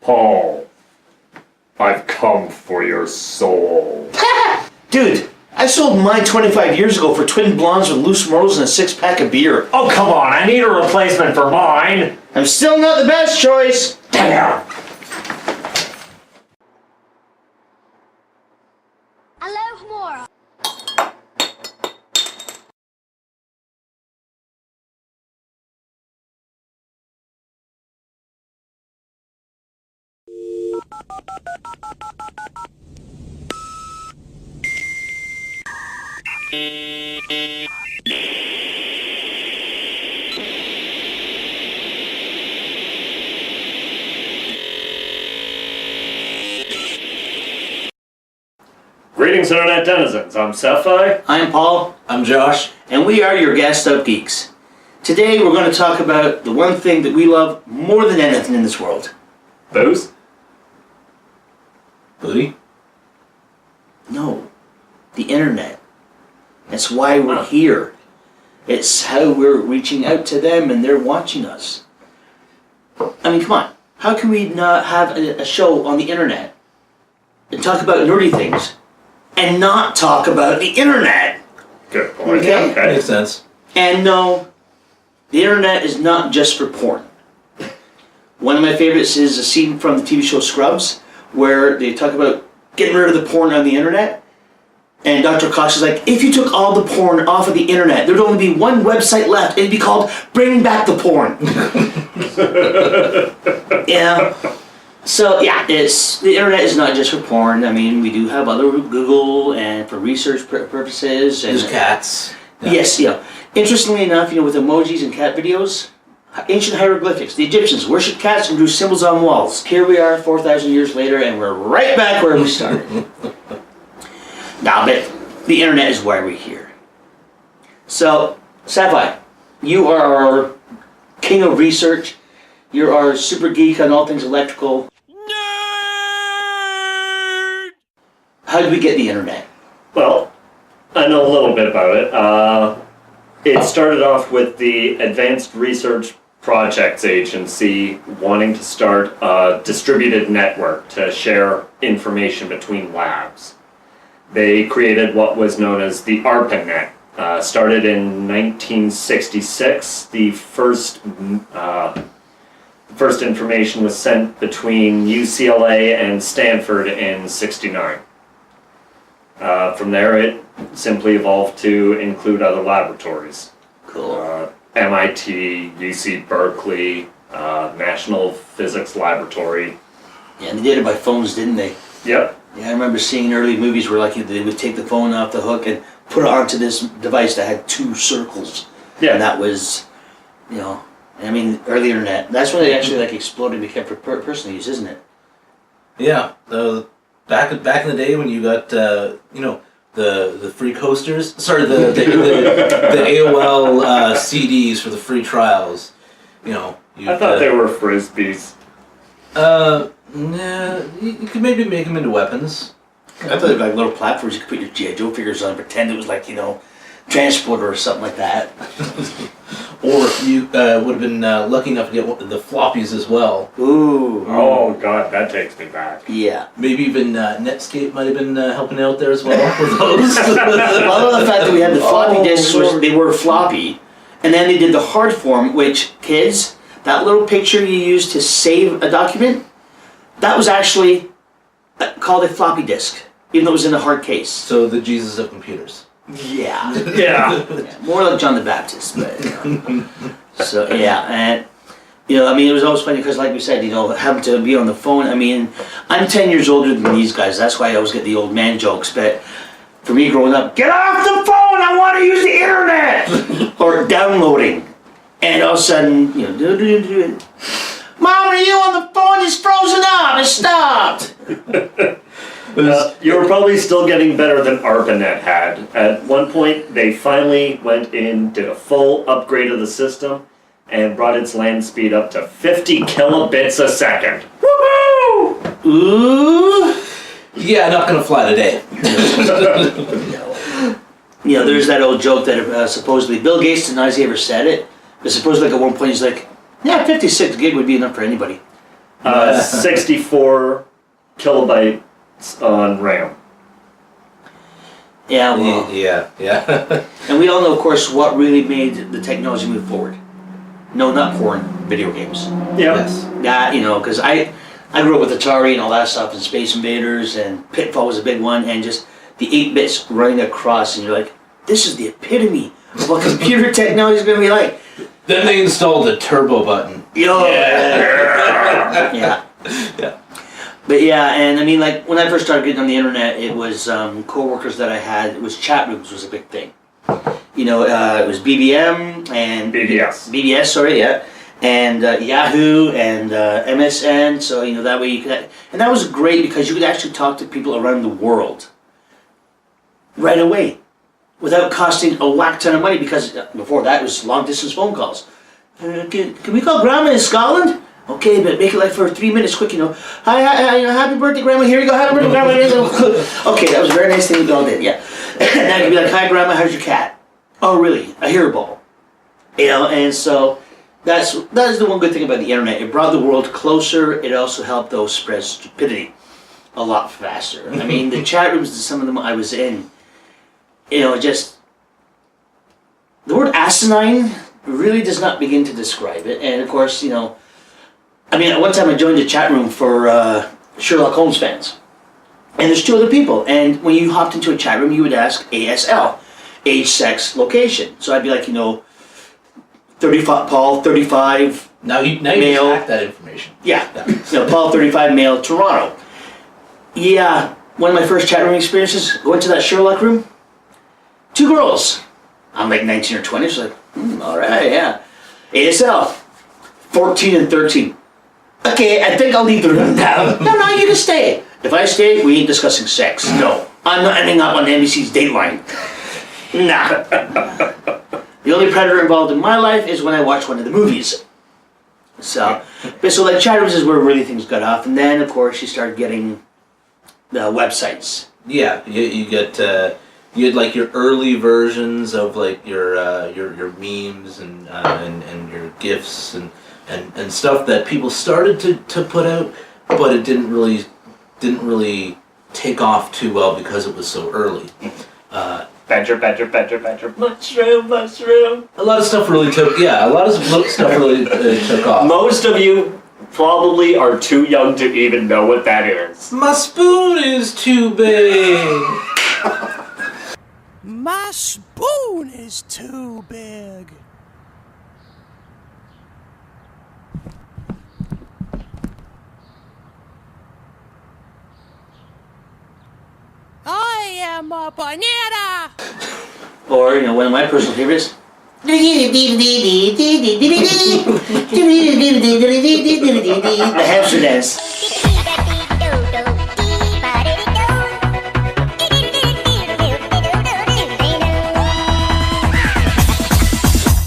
Paul, I've come for your soul. Dude, I sold mine 25 years ago for twin blondes with loose morals and a 6-pack of beer. Oh, come on, I need a replacement for mine. I'm still not the best choice. Damn. Aloha. Greetings, Internet denizens. I'm Sapphire. I'm Paul. I'm Josh. And we are your gassed up geeks. Today we're going to talk about the one thing that we love more than anything in this world. Booze? Booty? No, the internet. That's why we're here. It's how we're reaching out to them and they're watching us. I mean, come on. How can we not have a show on the internet and talk about nerdy things and not talk about the internet? Good point. Okay. Makes sense. And no, the internet is not just for porn. One of my favorites is a scene from the TV show Scrubs where they talk about getting rid of the porn on the internet. And Dr. Cox is like, if you took all the porn off of the internet, there'd only be one website left. It'd be called Bring Back the Porn. Yeah. So yeah, the internet is not just for porn. I mean, we do have other Google and for research purposes. And There's cats. Yeah. Yes, yeah. Interestingly enough, with emojis and cat videos, ancient hieroglyphics, the Egyptians worshipped cats and drew symbols on walls. Here we are 4,000 years later, and we're right back where we started. Now, but the internet is why we're here. So, Sapphire, you are our king of research. You're our super geek on all things electrical. Nerd! How did we get the internet? Well, I know a little bit about it. It started off with the Advanced Research Projects Agency wanting to start a distributed network to share information between labs. They created what was known as the ARPANET. Started in 1966. The first information was sent between UCLA and Stanford in '69. From there, it simply evolved to include other laboratories. Cool. MIT, UC Berkeley, National Physics Laboratory. Yeah, and they did it by phones, didn't they? Yep. Yeah, I remember seeing early movies where they would take the phone off the hook and put it onto this device that had 2 circles. Yeah. And that was, I mean, early internet. That's when it actually exploded and became for personal use, isn't it? Yeah. Back in the day when you got the free coasters. Sorry, the AOL CDs for the free trials. I thought they were frisbees. Nah, you could maybe make them into weapons. I thought they were like little platforms you could put your G.I. Joe figures on and pretend it was transporter or something like that. Or you would have been lucky enough to get the floppies as well. Ooh. Oh god, that takes me back. Yeah. Maybe even Netscape might have been helping out there as well with those. Well, I love the fact that we had the floppy disks, they were floppy, and then they did the hard form, which, kids, that little picture you used to save a document, that was actually called a floppy disk, even though it was in a hard case. So the Jesus of computers. Yeah. Yeah. More like John the Baptist, but so yeah, and it was always funny because, like we said, having to be on the phone. I mean, I'm 10 years older than these guys. That's why I always get the old man jokes. But for me, growing up, get off the phone! I want to use the internet or downloading, and all of a sudden, Mom, are you on the phone? It's frozen up. It stopped. You were probably still getting better than ARPANET had. At one point, they finally went in, did a full upgrade of the system, and brought its land speed up to 50 kilobits a second. Woohoo! Ooh. Yeah, not gonna fly today. There's that old joke that supposedly Bill Gates denies he ever said it, but supposedly at one point he's like, yeah, 56 gig would be enough for anybody. 64 kilobytes on RAM. Yeah, well, Yeah. and we all know, of course, what really made the technology move forward. No, not porn, video games. Yeah. Yes. That, because I grew up with Atari and all that stuff, and Space Invaders, and Pitfall was a big one, and just the 8 bits running across, and you're like, this is the epitome of what computer technology is going to be like. Then they installed the turbo button. Yo, yeah. Yeah. But yeah, and I mean, like, when I first started getting on the internet, it was co-workers that I had, it was chat rooms was a big thing. It was BBM and... BBS, sorry, yeah. And Yahoo and MSN, so, that way you could... And that was great because you could actually talk to people around the world right away without costing a whack ton of money, because before that it was long-distance phone calls. Can we call Grandma in Scotland? Okay, but make it like for 3 minutes quick, Hi, happy birthday, Grandma, here you go, happy birthday, Grandma. Okay, that was a very nice thing you all did, yeah. Now you'd be like, hi, Grandma, how's your cat? Oh, really? A hairball. And so that is the one good thing about the internet. It brought the world closer. It also helped those spread stupidity a lot faster. I mean, the chat rooms, some of them I was in, just... The word asinine really does not begin to describe it. And of course, at one time I joined a chat room for Sherlock Holmes fans. And there's 2 other people. And when you hopped into a chat room, you would ask ASL, age, sex, location. So I'd be like, 35, Paul, 35, Now you male. hack that information. Yeah. Paul, 35, male, Toronto. Yeah, one of my first chat room experiences, going to that Sherlock room, 2 girls. I'm like 19 or 20, so all right, yeah. ASL, 14 and 13. Okay, I think I'll leave the room now. No, you can stay. If I stay, we ain't discussing sex. No, I'm not ending up on NBC's Dateline. Nah. The only predator involved in my life is when I watch one of the movies. So like chat rooms is where really things got off, and then of course you start getting the websites. Yeah, you get you had like your early versions of like your memes and your GIFs and stuff that people started to put out, but it didn't really take off too well because it was so early. Badger, mushroom. A lot of stuff really took off. Most of you probably are too young to even know what that is. My spoon is too big. My spoon is too big. I am a banana. Or, one of my personal favorites. The hamster dance.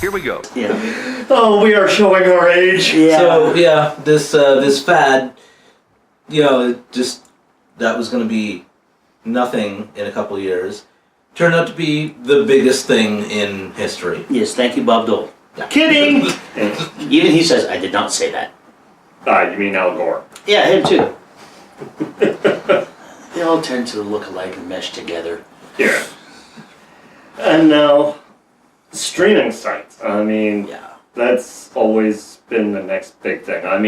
Here we go. Yeah. Oh, we are showing our age. Yeah. So yeah, this fad, that was going to be nothing in a couple of years, turned out to be the biggest thing in history. Yes, thank you, Bob Dole. Yeah. Kidding! Even he says, I did not say that. You mean Al Gore? Yeah, him too. They all tend to look alike and mesh together. Yeah. And now, streaming sites. Yeah. That's always been the next big thing. I'm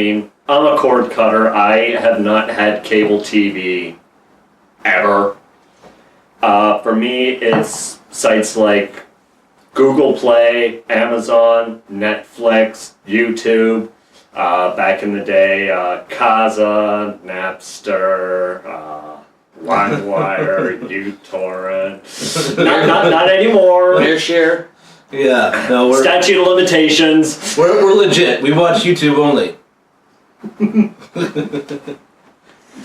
a cord cutter. I have not had cable TV ever. For me, it's sites like Google Play, Amazon, Netflix, YouTube. Back in the day, Kazaa, Napster, LimeWire, uTorrent. Not anymore. Fair share. Yeah, no, we're Statute of limitations. we're legit. We watch YouTube only.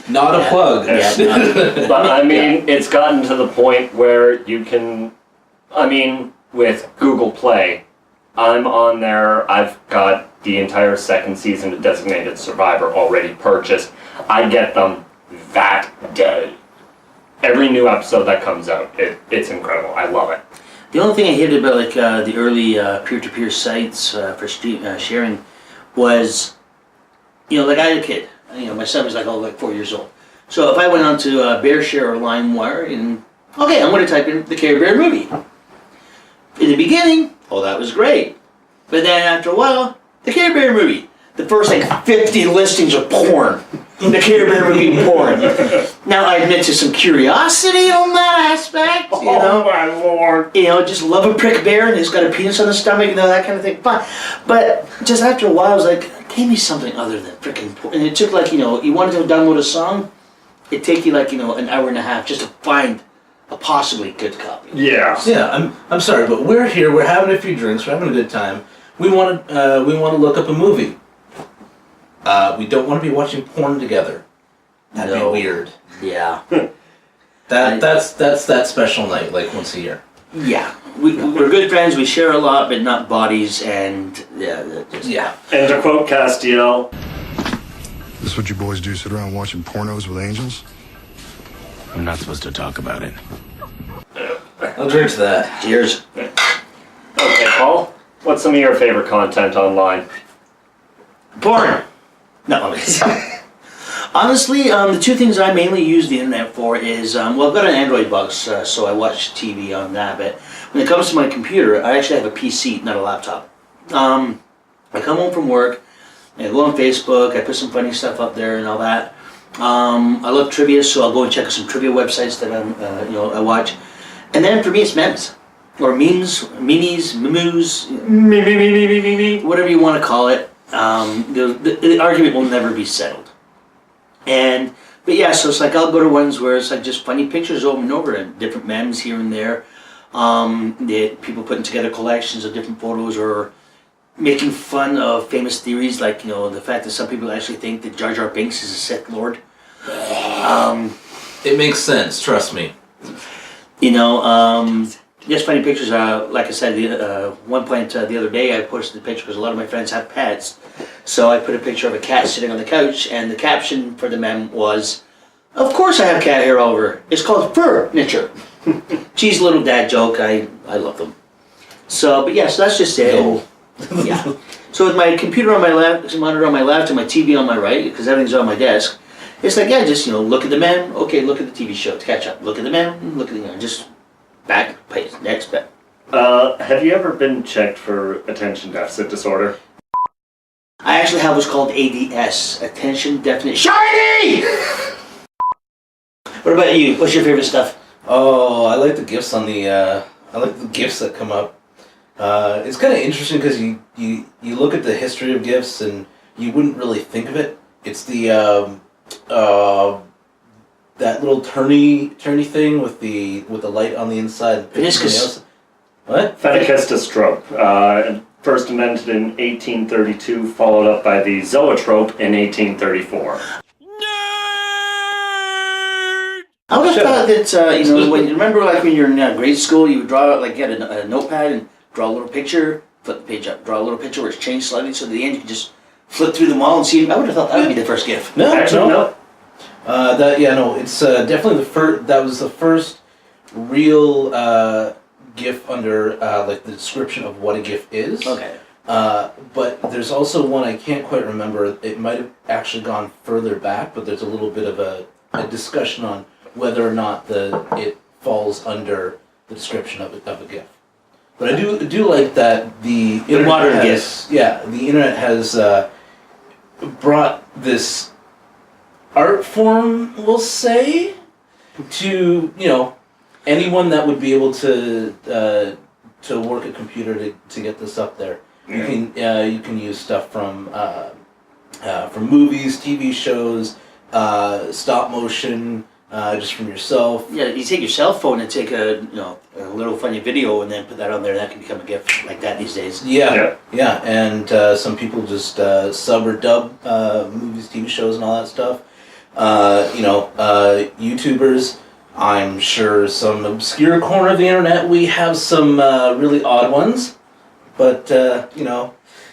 Not a plug. Yeah. But it's gotten to the point where you can, with Google Play, I'm on there, I've got the entire second season of Designated Survivor already purchased. I get them that day. Every new episode that comes out, it's incredible. I love it. The only thing I hated about the early peer-to-peer sites for sharing was, I had a kid. My son was like 4 years old. So if I went on to BearShare or LimeWire, and okay, I'm going to type in the Care Bear movie. In the beginning, that was great. But then after a while, the Care Bear movie. The first 50 listings are porn. The Care Bear movie porn. Now I admit to some curiosity on that aspect. Oh my lord. Just love a prick bear and he's got a penis on the stomach, that kind of thing. But just after a while, I was like, give me something other than freaking porn. And it took you wanted to download a song, it'd take you an hour and a half just to find a possibly good copy. Yeah. Yeah, I'm sorry, but we're here. We're having a few drinks. We're having a good time. We want to look up a movie. We don't want to be watching porn together. That'd be weird. Yeah. That's that special night, like once a year. Yeah. We're good friends. We share a lot, but not bodies. And Yeah. And to quote Castiel, This what you boys do, sit around watching pornos with angels? I'm not supposed to talk about it. I'll drink to that. Cheers. okay, Paul, what's some of your favorite content online? Porn. No. Honestly, the two things I mainly use the internet for is, I've got an Android box, so I watch TV on that. But when it comes to my computer, I actually have a PC, not a laptop. I come home from work, I go on Facebook, I put some funny stuff up there and all that. I love trivia, so I'll go and check out some trivia websites that I watch. And then for me, it's memes. Or memes, minis, memoos, whatever you want to call it. The argument will never be settled. But yeah, so it's I'll go to ones where it's just funny pictures over and over and different memes here and there. People putting together collections of different photos or making fun of famous theories, the fact that some people actually think that Jar Jar Binks is a Sith Lord. It makes sense, trust me. Just funny pictures. Like I said, one point the other day, I posted a picture because a lot of my friends have pets. So I put a picture of a cat sitting on the couch, and the caption for the meme was, "Of course I have cat hair all over. It's called furniture." Cheesy little dad joke. I love them. So, but yeah, so that's just it. No. Yeah. So with my computer on my left, monitor on my left, and my TV on my right, because everything's on my desk, it's just look at the meme. Okay, look at the TV show to catch up. Look at the meme. Look at the just. Back, place, next, back. Have you ever been checked for attention deficit disorder? I actually have what's called ADS, Attention Deficit Shiny! What about you? What's your favorite stuff? Oh, I like the gifs on the. I like the gifs that come up. It's kind of interesting because you look at the history of gifs and you wouldn't really think of it. It's the that little turny thing with the light on the inside. Meniscus. What? Phenicista stroke. First invented in 1832, followed up by the zoetrope in 1834. I would have thought that, when you're in grade school, you would draw, get a notepad and draw a little picture, flip the page up, draw a little picture where it's changed slightly, so at the end you can just flip through them all and see. I would have thought that would be the first gift. No, Actually, no. It's definitely the first. That was the first real GIF under the description of what a GIF is. Okay. But there's also one I can't quite remember. It might have actually gone further back, but there's a little bit of a discussion on whether or not it falls under the description of a GIF. But I do like that the internet modern has, GIF. Yeah, the internet has brought this art form, we'll say, to anyone that would be able to work a computer to get this up there. Yeah. You can use stuff from movies, TV shows, stop motion, just from yourself. Yeah, you take your cell phone and take a little funny video and then put that on there. That can become a gift like that these days. Yeah. And some people just sub or dub movies, TV shows, and all that stuff. YouTubers. I'm sure some obscure corner of the internet we have some really odd ones, but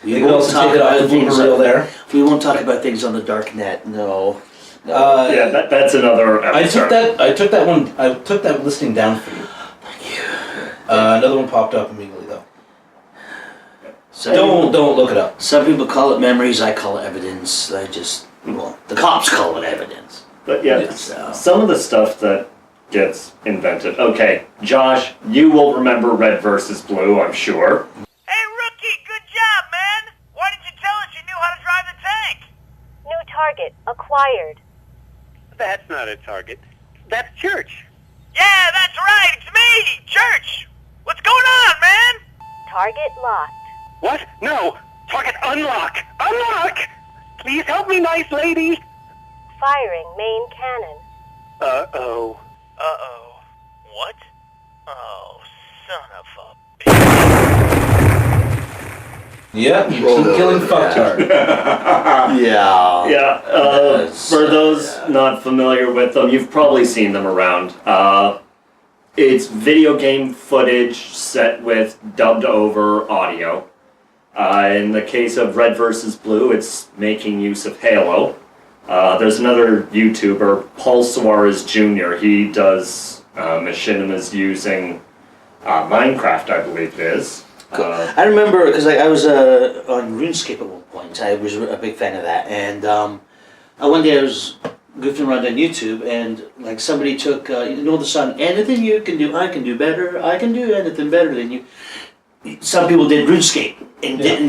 We they can won't also talk take it off the about things blooper reel there. We won't talk about things on the dark net. No. Yeah, that's another episode. I took that listing down for you. Thank you. Another one popped up immediately though. Some Don't look it up. Some people call it memories. I call it evidence. Well, the cops call it evidence. But yeah, So- some of the stuff that gets invented. Okay, Josh, you will remember Red versus Blue, I'm sure. Hey, rookie, good job, man! Why didn't you tell us you knew how to drive the tank? New target acquired. That's not a target. That's Church. Yeah, that's right, it's me, Church! What's going on, man? Target locked. What? No! Target unlock! Unlock! Please help me, nice lady! Firing main cannon. Uh-oh. Uh-oh. What? Oh, son of a... Yeah, you keep killing fucktard. Yeah. Yeah, for those not familiar with them, you've probably seen them around. It's video game footage set with dubbed over audio. In the case of Red vs. Blue, it's making use of Halo. There's another YouTuber, Paul Suarez Jr. He does machinimas using Minecraft, I believe it is. I remember because I was on RuneScape at one point. I was a big fan of that, and one day I was goofing around on YouTube, and like somebody took the song "Anything You Can Do, I Can Do Better. I Can Do Anything Better Than You." Some people did RuneScape and did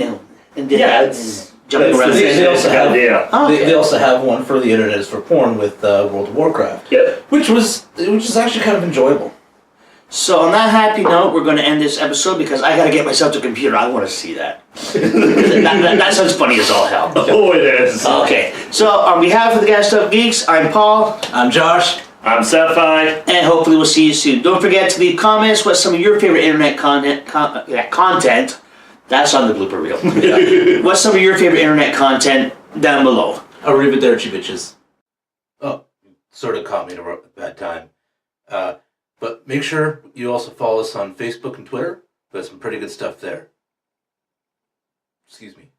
Yeah, that it's- and jumping That's around. the They also basic have- idea. Oh, okay. They also have one for the internet is for porn with World of Warcraft, Yep. which is actually kind of enjoyable. So on that happy note, we're going to end this episode because I got to get myself to a computer. I want to see that. that sounds funny as all hell. Oh, it is. Okay, so on behalf of the Gas Stuff Geeks, I'm Paul, I'm Josh. I'm Sapphire. and hopefully we'll see you soon. Don't forget to leave comments what some of your favorite internet content. That's on the blooper reel. What's some of your favorite internet content down below? Arrivederci, bitches. Oh, sort of caught me at a bad time. But make sure you also follow us on Facebook and Twitter. There's some pretty good stuff there. Excuse me.